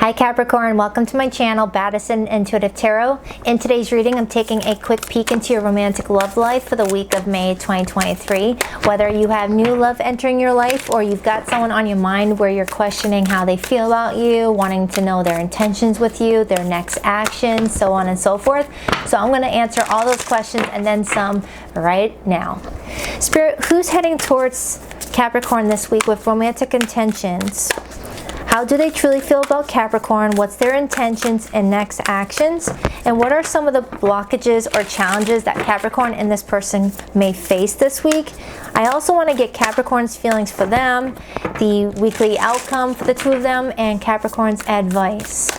Hi Capricorn, welcome to my channel, Baddison Intuitive Tarot. In today's reading, I'm taking a quick peek into your romantic love life for the week of May 2023. Whether you have new love entering your life or you've got someone on your mind where you're questioning how they feel about you, wanting to know their intentions with you, their next actions, so on and so forth. So I'm going to answer all those questions and then some right now. Spirit, who's heading towards Capricorn this week with romantic intentions? How do they truly feel about Capricorn? What's their intentions and next actions? And what are some of the blockages or challenges that Capricorn and this person may face this week? I also want to get Capricorn's feelings for them, the weekly outcome for the two of them, and Capricorn's advice.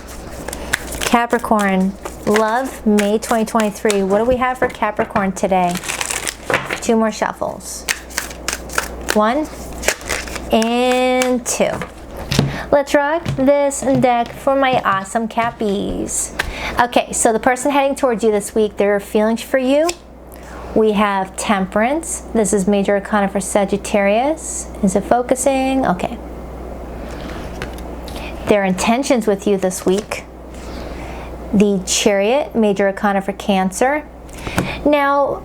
Capricorn, love, May 2023. What do we have for Capricorn today? Two more shuffles. 1 and 2. Let's rock this deck for my awesome Cappies. Okay, so the person heading towards you this week, their feelings for you. We have Temperance. This is major arcana for Sagittarius. Is it focusing? Okay. Their intentions with you this week. The Chariot, major arcana for Cancer. Now,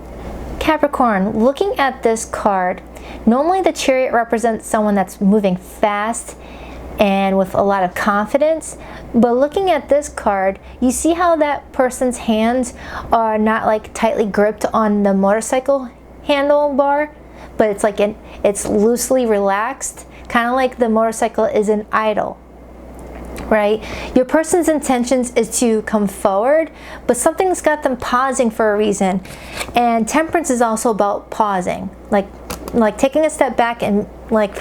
Capricorn, looking at this card, normally the Chariot represents someone that's moving fast and with a lot of confidence, but looking at this card, you see how that person's hands are not like tightly gripped on the motorcycle handlebar, but it's like it's loosely relaxed, kind of like the motorcycle is an idle, right? Your person's intentions is to come forward, but something's got them pausing for a reason. And Temperance is also about pausing, like taking a step back and like,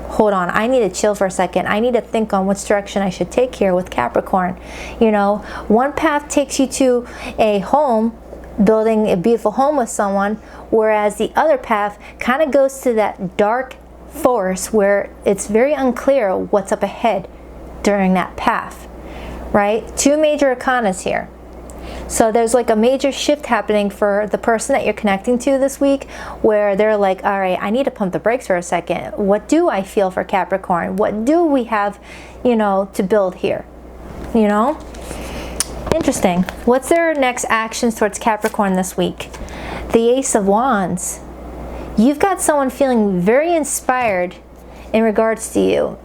hold on, I need to chill for a second. I need to think on which direction I should take here with Capricorn. You know, one path takes you to a home, building a beautiful home with someone, whereas the other path kind of goes to that dark forest where it's very unclear what's up ahead during that path, right? Two major arcanas here. So there's like a major shift happening for the person that you're connecting to this week, where they're like, all right, I need to pump the brakes for a second. What do I feel for Capricorn? What do we have, you know, to build here? You know? Interesting. What's their next actions towards Capricorn this week? The Ace of Wands. You've got someone feeling very inspired in regards to you.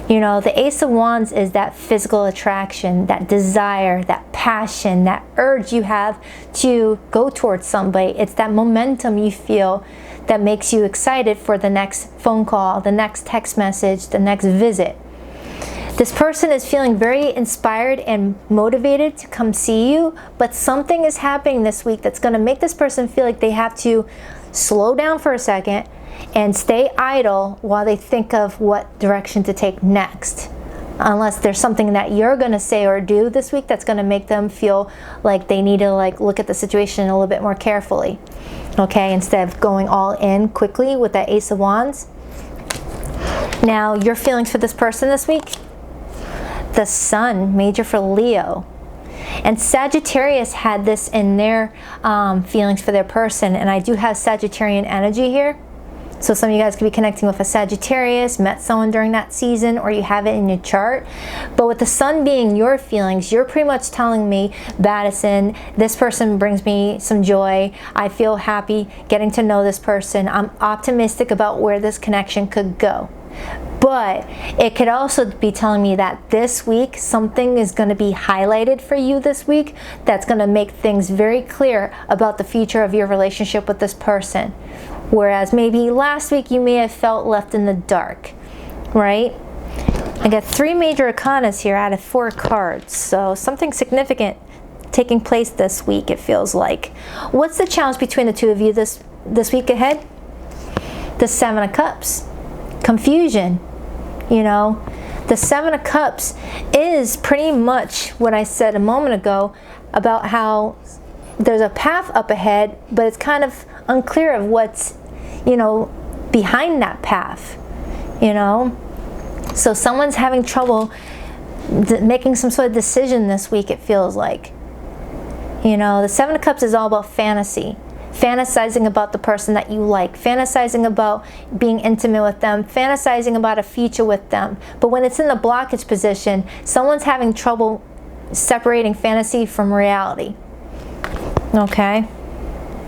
You know, the Ace of Wands is that physical attraction, that desire, that passion, that urge you have to go towards somebody. It's that momentum you feel that makes you excited for the next phone call, the next text message, the next visit. This person is feeling very inspired and motivated to come see you, but something is happening this week that's going to make this person feel like they have to slow down for a second and stay idle while they think of what direction to take next. Unless there's something that you're going to say or do this week that's going to make them feel like they need to like look at the situation a little bit more carefully. Okay, instead of going all in quickly with that Ace of Wands. Now, your feelings for this person this week? The Sun, major for Leo. And Sagittarius had this in their feelings for their person, and I do have Sagittarian energy here. So some of you guys could be connecting with a Sagittarius, met someone during that season, or you have it in your chart. But with the Sun being your feelings, you're pretty much telling me, Baddison, this person brings me some joy. I feel happy getting to know this person. I'm optimistic about where this connection could go. But it could also be telling me that this week something is going to be highlighted for you this week that's going to make things very clear about the future of your relationship with this person. Whereas maybe last week you may have felt left in the dark, right? I got 3 major arcanas here out of 4 cards, so something significant taking place this week, it feels like. What's the challenge between the two of you this week ahead? The 7 of Cups. Confusion. You know, the 7 of Cups is pretty much what I said a moment ago about how there's a path up ahead, but it's kind of unclear of what's, you know, behind that path, you know. So someone's having trouble making some sort of decision this week, it feels like. You know, the 7 of Cups is all about fantasy. fantasizing about the person that you like, fantasizing about being intimate with them, fantasizing about a future with them. But when it's in the blockage position, someone's having trouble separating fantasy from reality. Okay?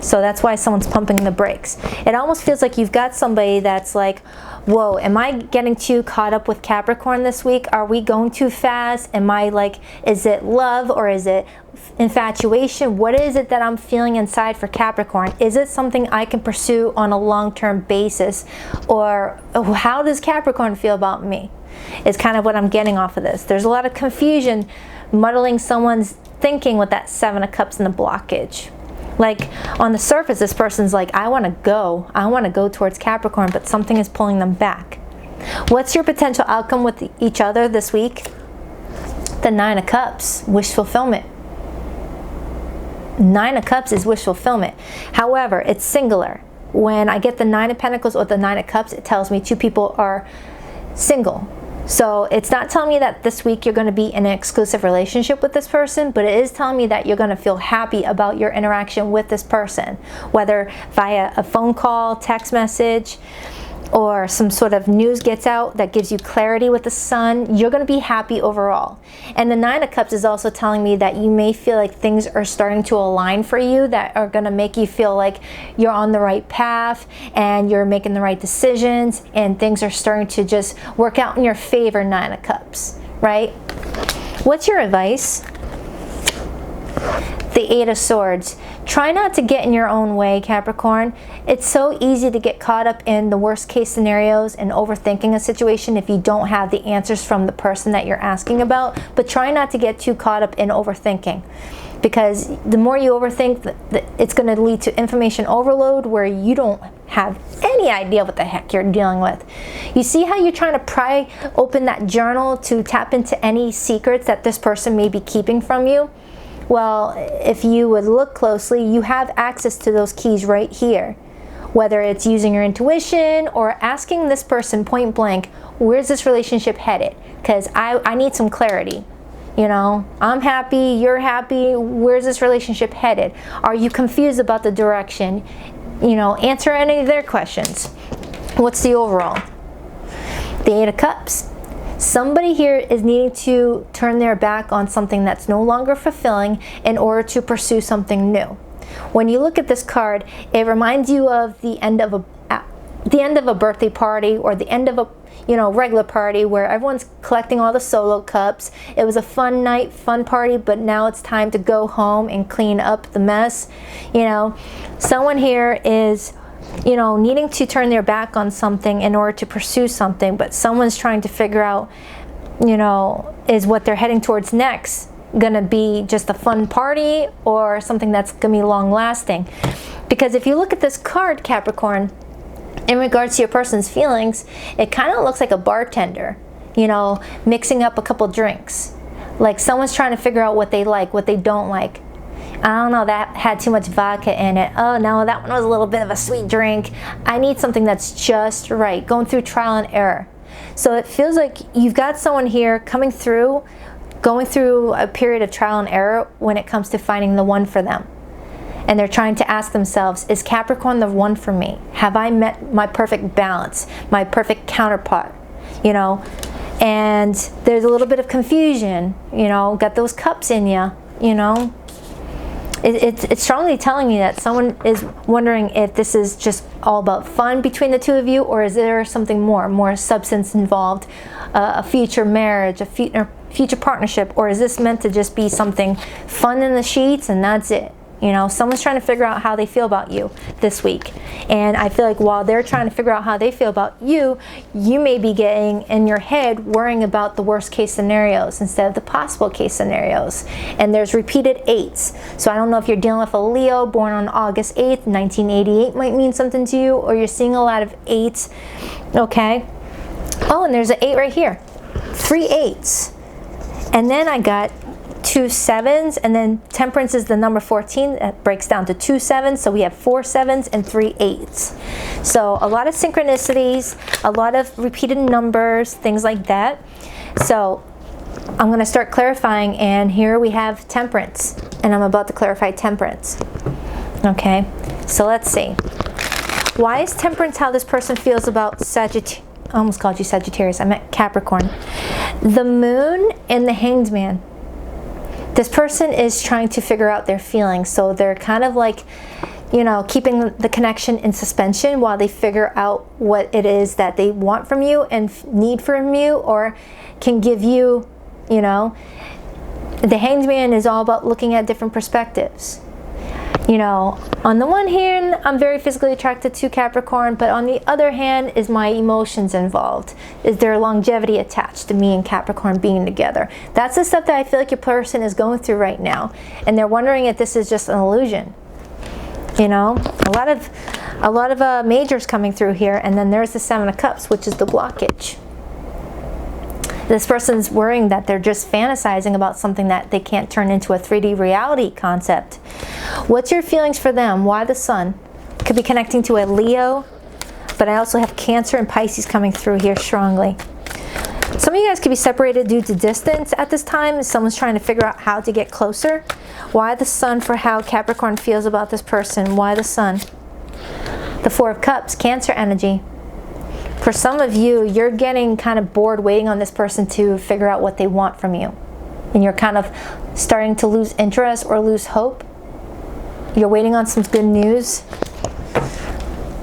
So that's why someone's pumping the brakes. It almost feels like you've got somebody that's like, whoa, am I getting too caught up with Capricorn this week? Are we going too fast? Am I like, is it love or is it infatuation? What is it that I'm feeling inside for Capricorn? Is it something I can pursue on a long-term basis? Or how does Capricorn feel about me? Is kind of what I'm getting off of this. There's a lot of confusion muddling someone's thinking with that Seven of Cups and the blockage. Like on the surface, this person's like, I want to go towards Capricorn, but something is pulling them back. What's your potential outcome with each other this week? The Nine of Cups, wish fulfillment. Nine of Cups is wish fulfillment. However, it's singular. When I get the Nine of Pentacles or the Nine of Cups, it tells me two people are single. So it's not telling me that this week you're going to be in an exclusive relationship with this person, but it is telling me that you're going to feel happy about your interaction with this person, whether via a phone call, text message, or some sort of news gets out that gives you clarity with the sun. You're going to be happy overall. And the Nine of Cups is also telling me that you may feel like things are starting to align for you, that are going to make you feel like you're on the right path and you're making the right decisions and things are starting to just work out in your favor. Nine of Cups, right? What's your advice? The Eight of Swords. Try not to get in your own way, Capricorn. It's so easy to get caught up in the worst case scenarios and overthinking a situation if you don't have the answers from the person that you're asking about. But try not to get too caught up in overthinking, because the more you overthink, it's going to lead to information overload where you don't have any idea what the heck you're dealing with. You see how you're trying to pry open that journal to tap into any secrets that this person may be keeping from you? Well, if you would look closely, you have access to those keys right here. Whether it's using your intuition or asking this person point blank, where's this relationship headed? Because I need some clarity. You know, I'm happy, you're happy, where's this relationship headed? Are you confused about the direction? You know, answer any of their questions. What's the overall? The Eight of Cups. Somebody here is needing to turn their back on something that's no longer fulfilling in order to pursue something new. When you look at this card, it reminds you of the end of a birthday party or the end of a regular party where everyone's collecting all the solo cups. It was a fun night, fun party, but now it's time to go home and clean up the mess. You know, someone here is needing to turn their back on something in order to pursue something, but someone's trying to figure out, is what they're heading towards next gonna be just a fun party or something that's gonna be long lasting? Because if you look at this card, Capricorn, in regards to your person's feelings, it kind of looks like a bartender, mixing up a couple drinks. Like someone's trying to figure out what they like, what they don't like. I don't know, that had too much vodka in it. Oh no, that one was a little bit of a sweet drink. I need something that's just right. Going through trial and error. So it feels like you've got someone here going through a period of trial and error when it comes to finding the one for them. And they're trying to ask themselves, is Capricorn the one for me? Have I met my perfect balance, my perfect counterpart? And there's a little bit of confusion, got those cups in you, It's strongly telling me that someone is wondering if this is just all about fun between the two of you, or is there something more substance involved, a future marriage, a future partnership, or is this meant to just be something fun in the sheets and that's it? Someone's trying to figure out how they feel about you this week. And I feel like while they're trying to figure out how they feel about you, you may be getting in your head worrying about the worst case scenarios instead of the possible case scenarios. And there's repeated eights. So I don't know if you're dealing with a Leo born on August 8th, 1988 might mean something to you, or you're seeing a lot of eights. Okay. Oh, and there's an 8 right here. 3 8s. And then I got 2 7s, and then Temperance is the number 14. That breaks down to 2 7s, so we have 4 7s and 3 8s. So a lot of synchronicities, a lot of repeated numbers, things like that. So I'm going to start clarifying, and here we have Temperance, and I'm about to clarify Temperance. Okay, So let's see. Why is temperance how this person feels about Sagittarius? I almost called you Sagittarius. I meant Capricorn. The moon and the hanged man. This person is trying to figure out their feelings. So they're kind of like, you know, keeping the connection in suspension while they figure out what it is that they want from you and need from you, or can give you, you know. The hanged man is all about looking at different perspectives. You know, on the one hand, I'm very physically attracted to Capricorn, but on the other hand, is my emotions involved? Is there longevity attached to me and Capricorn being together? That's the stuff that I feel like your person is going through right now, and they're wondering if this is just an illusion. You know, a lot of majors coming through here, and then there's the Seven of Cups, which is the blockage. This person's worrying that they're just fantasizing about something that they can't turn into a 3D reality concept. What's your feelings for them? Why the Sun? Could be connecting to a Leo, but I also have Cancer and Pisces coming through here strongly. Some of you guys could be separated due to distance at this time. Someone's trying to figure out how to get closer. Why the Sun for how Capricorn feels about this person? Why the Sun? The Four of Cups, Cancer energy. For some of you, you're getting kind of bored waiting on this person to figure out what they want from you. And you're kind of starting to lose interest or lose hope. You're waiting on some good news.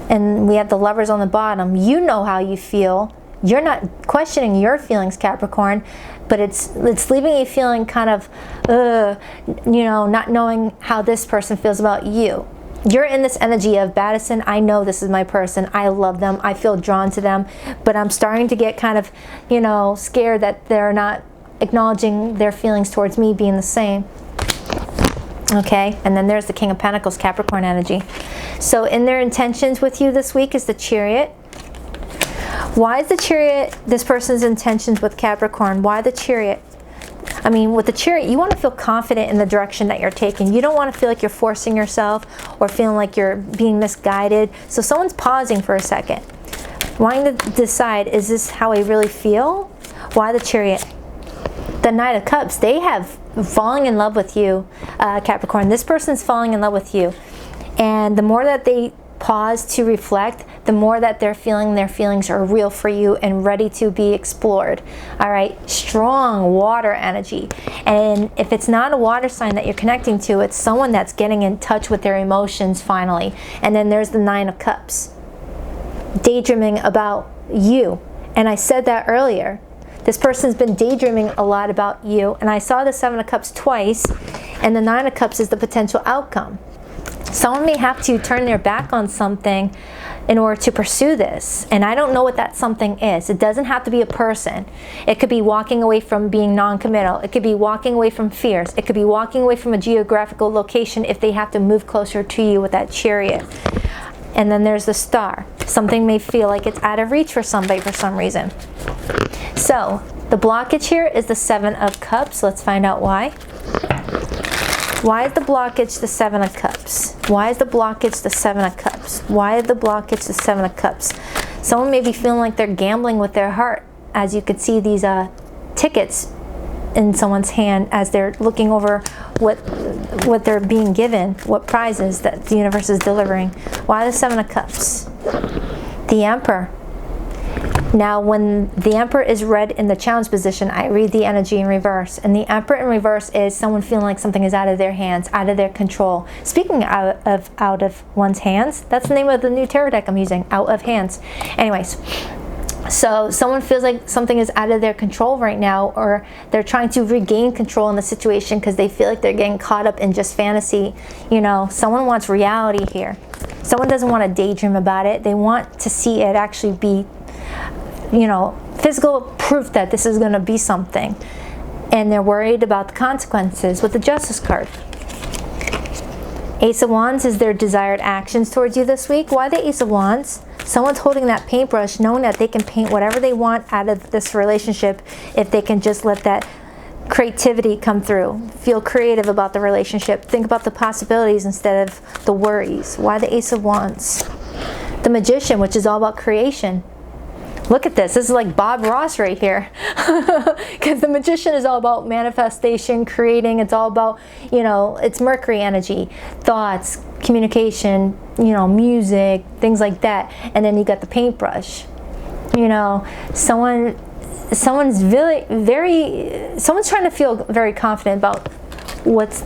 And we have the Lovers on the bottom. You know how you feel. You're not questioning your feelings, Capricorn, but it's leaving you feeling kind of, you know, not knowing how this person feels about you. You're in this energy of Baddison. I know this is my person. I love them. I feel drawn to them. But I'm starting to get kind of, you know, scared that they're not acknowledging their feelings towards me being the same. Okay, and then there's the King of Pentacles, Capricorn energy. So in their intentions with you this week is the Chariot. Why is the Chariot this person's intentions with Capricorn? Why the Chariot? I mean, with the Chariot, you want to feel confident in the direction that you're taking. You don't want to feel like you're forcing yourself or feeling like you're being misguided. So someone's pausing for a second, wanting to decide, is this how I really feel? Why the Chariot? The Knight of Cups, they have falling in love with you, Capricorn. This person's falling in love with you. And the more that they pause to reflect, the more that they're feeling their feelings are real for you and ready to be explored. All right, strong water energy. And if it's not a water sign that you're connecting to, it's someone that's getting in touch with their emotions finally. And then there's the Nine of Cups, daydreaming about you. And I said that earlier. This person's been daydreaming a lot about you. And I saw the Seven of Cups twice, and the Nine of Cups is the potential outcome. Someone may have to turn their back on something in order to pursue this. And I don't know what that something is. It doesn't have to be a person. It could be walking away from being non-committal. It could be walking away from fears. It could be walking away from a geographical location if they have to move closer to you with that Chariot. And then there's the Star. Something may feel like it's out of reach for somebody for some reason. So the blockage here is the Seven of Cups. Let's find out why. Why is the blockage the Seven of Cups? Why is the blockage the Seven of Cups? Why is the blockage the Seven of Cups? Someone may be feeling like they're gambling with their heart. As you could see these tickets in someone's hand as they're looking over what they're being given, what prizes that the universe is delivering. Why the Seven of Cups? The Emperor. Now, when the Emperor is read in the challenge position, I read the energy in reverse. And the Emperor in reverse is someone feeling like something is out of their hands, out of their control. Speaking out of one's hands, that's the name of the new tarot deck I'm using, Out of Hands. Anyways, so someone feels like something is out of their control right now, or they're trying to regain control in the situation because they feel like they're getting caught up in just fantasy. You know, someone wants reality here. Someone doesn't want to daydream about it. They want to see it actually be, you know, physical proof that this is going to be something. And they're worried about the consequences with the Justice card. Ace of Wands is their desired actions towards you this week. Why the Ace of Wands? Someone's holding that paintbrush, knowing that they can paint whatever they want out of this relationship if they can just let that creativity come through. Feel creative about the relationship. Think about the possibilities instead of the worries. Why the Ace of Wands? The Magician, which is all about creation. Look at this. This is like Bob Ross right here. Because the Magician is all about manifestation, creating. It's all about, you know, it's Mercury energy, thoughts, communication, you know, music, things like that. And then you got the paintbrush. You know, someone's trying to feel very confident about what's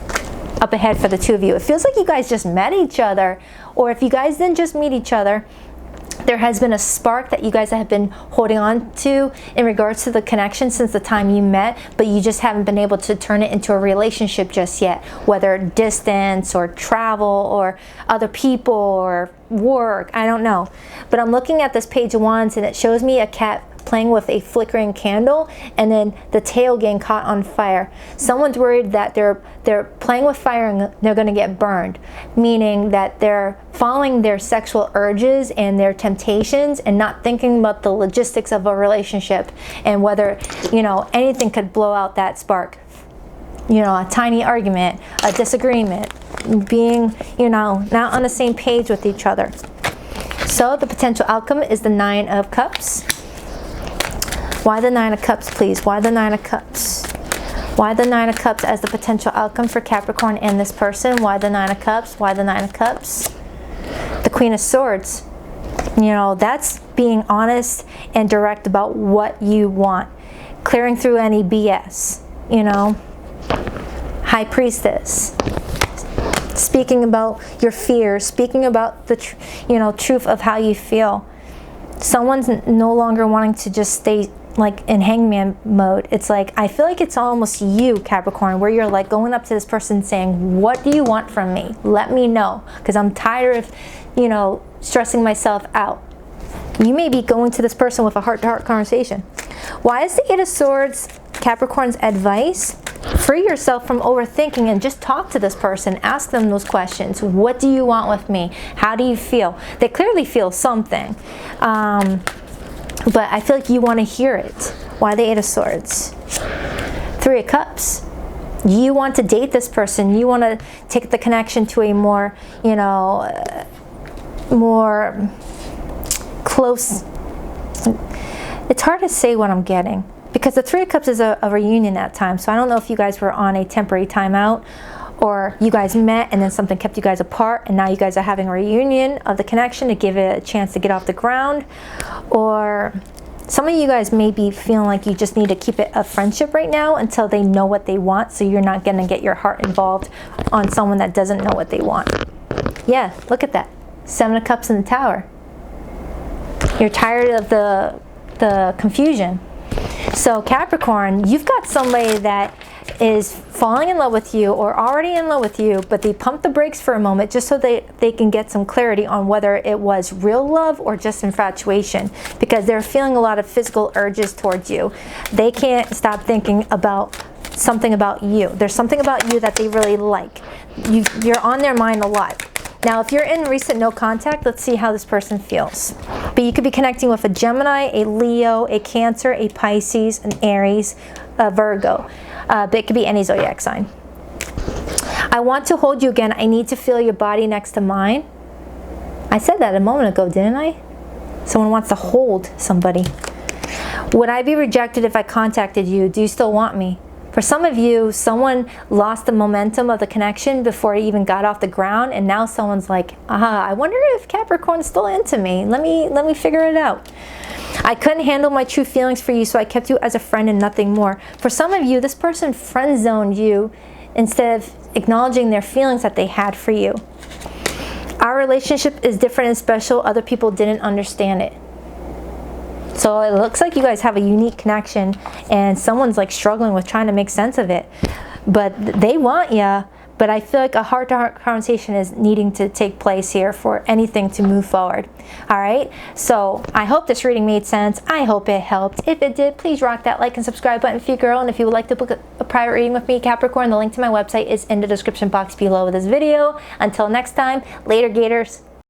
up ahead for the two of you. It feels like you guys just met each other, or if you guys didn't just meet each other, there has been a spark that you guys have been holding on to in regards to the connection since the time you met, but you just haven't been able to turn it into a relationship just yet, whether distance or travel or other people or work, I don't know. But I'm looking at this Page of Wands and it shows me a cat playing with a flickering candle and then the tail getting caught on fire. Someone's worried that they're playing with fire and they're going to get burned, meaning that they're following their sexual urges and their temptations and not thinking about the logistics of a relationship and whether, you know, anything could blow out that spark. You know, a tiny argument, a disagreement, being, you know, not on the same page with each other. So the potential outcome is the Nine of Cups. Why the Nine of Cups, please? Why the Nine of Cups? Why the Nine of Cups as the potential outcome for Capricorn and this person? Why the Nine of Cups? Why the Nine of Cups? The Queen of Swords. You know, that's being honest and direct about what you want. Clearing through any BS, you know. High Priestess. Speaking about your fears, speaking about the truth of how you feel. Someone's no longer wanting to just stay like in hangman mode. It's like, I feel like it's almost you, Capricorn, where you're like going up to this person saying, what do you want from me? Let me know, because I'm tired of, you know, stressing myself out. You may be going to this person with a heart-to-heart conversation. Why is the Eight of Swords Capricorn's advice? Free yourself from overthinking and just talk to this person. Ask them those questions. What do you want with me? How do you feel? They clearly feel something. But I feel like you want to hear it. Why the Eight of Swords? Three of Cups. You want to date this person. You want to take the connection to a more, you know, more close. It's hard to say what I'm getting, because the Three of Cups is a reunion at times. So I don't know if you guys were on a temporary timeout, or you guys met and then something kept you guys apart and now you guys are having a reunion of the connection to give it a chance to get off the ground. Or some of you guys may be feeling like you just need to keep it a friendship right now until they know what they want, so you're not going to get your heart involved on someone that doesn't know what they want. Yeah, look at that. Seven of Cups in the Tower. You're tired of the confusion. So Capricorn, you've got somebody that is falling in love with you or already in love with you, but they pump the brakes for a moment just so they can get some clarity on whether it was real love or just infatuation, because they're feeling a lot of physical urges towards you. They can't stop thinking about something about you. There's something about you that they really like. You're on their mind a lot. Now, if you're in recent no contact, let's see how this person feels. But you could be connecting with a Gemini, a Leo, a Cancer, a Pisces, an Aries, a Virgo. But it could be any zodiac sign. I want to hold you again. I need to feel your body next to mine. I said that a moment ago, didn't I? Someone wants to hold somebody. Would I be rejected if I contacted you? Do you still want me? For some of you, someone lost the momentum of the connection before it even got off the ground, and now someone's like, aha, I wonder if Capricorn's still into me. Let me figure it out. I couldn't handle my true feelings for you, so I kept you as a friend and nothing more. For some of you, this person friend-zoned you instead of acknowledging their feelings that they had for you. Our relationship is different and special. Other people didn't understand it. So it looks like you guys have a unique connection and someone's like struggling with trying to make sense of it. But they want you, but I feel like a heart-to-heart conversation is needing to take place here for anything to move forward. All right, so I hope this reading made sense. I hope it helped. If it did, please rock that like and subscribe button for you, girl. And if you would like to book a private reading with me, Capricorn, the link to my website is in the description box below this video. Until next time, later, Gators.